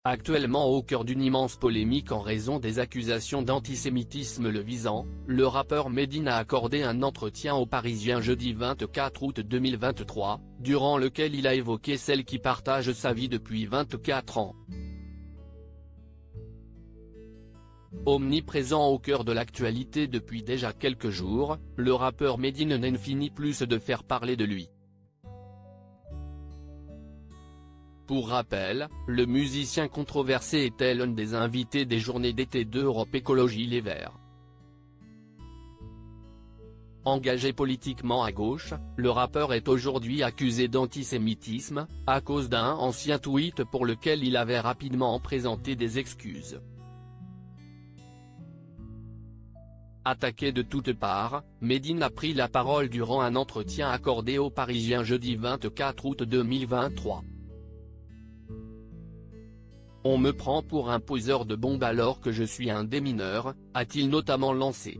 Actuellement au cœur d'une immense polémique en raison des accusations d'antisémitisme le visant, le rappeur Medine a accordé un entretien aux Parisiens jeudi 24 août 2023, durant lequel il a évoqué celle qui partage sa vie depuis 24 ans. Omniprésent au cœur de l'actualité depuis déjà quelques jours, le rappeur Medine n'en finit plus de faire parler de lui. Pour rappel, le musicien controversé était l'un des invités des journées d'été d'Europe Écologie Les Verts. Engagé politiquement à gauche, le rappeur est aujourd'hui accusé d'antisémitisme, à cause d'un ancien tweet pour lequel il avait rapidement présenté des excuses. Attaqué de toutes parts, Medine a pris la parole durant un entretien accordé aux Parisiens jeudi 24 août 2023. On me prend pour un poseur de bombes alors que je suis un démineur, a-t-il notamment lancé.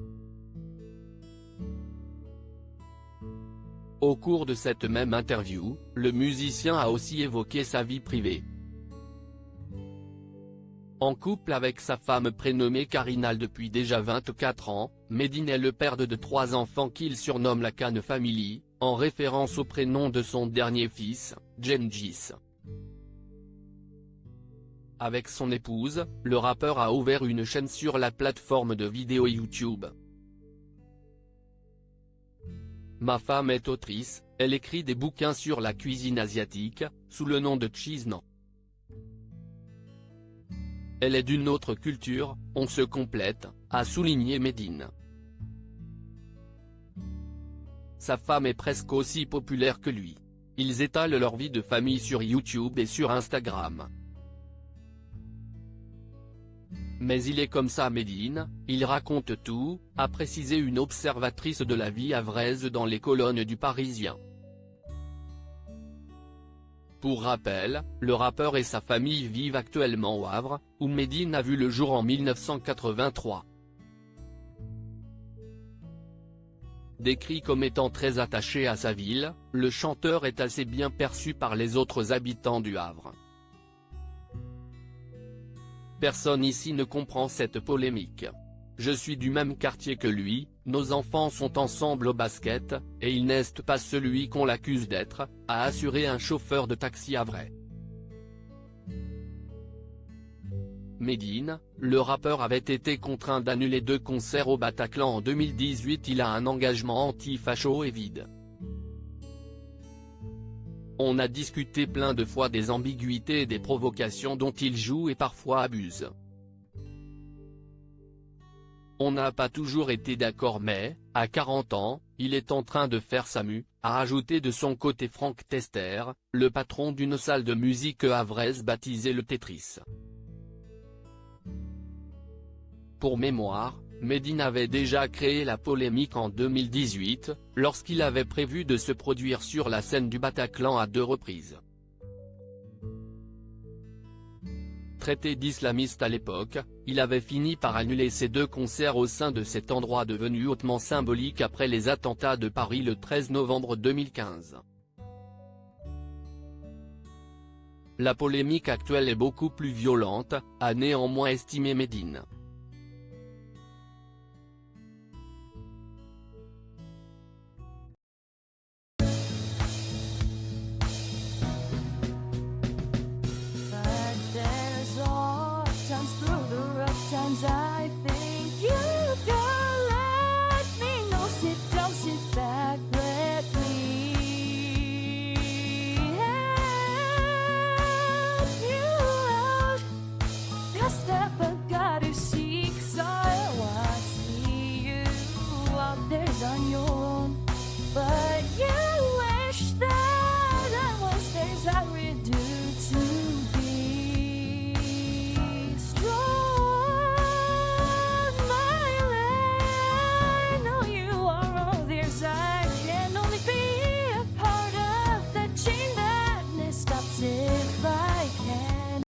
Au cours de cette même interview, le musicien a aussi évoqué sa vie privée. En couple avec sa femme prénommée Karinal depuis déjà 24 ans, Medine est le père de 3 enfants qu'il surnomme la Khan Family, en référence au prénom de son dernier fils, Gengis. Avec son épouse, le rappeur a ouvert une chaîne sur la plateforme de vidéo YouTube. Ma femme est autrice, elle écrit des bouquins sur la cuisine asiatique, sous le nom de Cheesenon. Elle est d'une autre culture, on se complète, a souligné Medine. Sa femme est presque aussi populaire que lui. Ils étalent leur vie de famille sur YouTube et sur Instagram. Mais il est comme ça Medine, il raconte tout, a précisé une observatrice de la vie havraise dans les colonnes du Parisien. Pour rappel, le rappeur et sa famille vivent actuellement au Havre, où Medine a vu le jour en 1983. Décrit comme étant très attaché à sa ville, le chanteur est assez bien perçu par les autres habitants du Havre. Personne ici ne comprend cette polémique. Je suis du même quartier que lui, nos enfants sont ensemble au basket, et il n'est pas celui qu'on l'accuse d'être, a assuré un chauffeur de taxi havrais. Medine, le rappeur avait été contraint d'annuler 2 concerts au Bataclan en 2018. Il a un engagement anti-facho et vide. On a discuté plein de fois des ambiguïtés et des provocations dont il joue et parfois abuse. On n'a pas toujours été d'accord mais, à 40 ans, il est en train de faire sa mue, a ajouté de son côté Franck Tester, le patron d'une salle de musique havraise baptisée le Tetris. Pour mémoire, Medine avait déjà créé la polémique en 2018, lorsqu'il avait prévu de se produire sur la scène du Bataclan à 2 reprises. Traité d'islamiste à l'époque, il avait fini par annuler ses 2 concerts au sein de cet endroit devenu hautement symbolique après les attentats de Paris le 13 novembre 2015. La polémique actuelle est beaucoup plus violente, a néanmoins estimé Medine.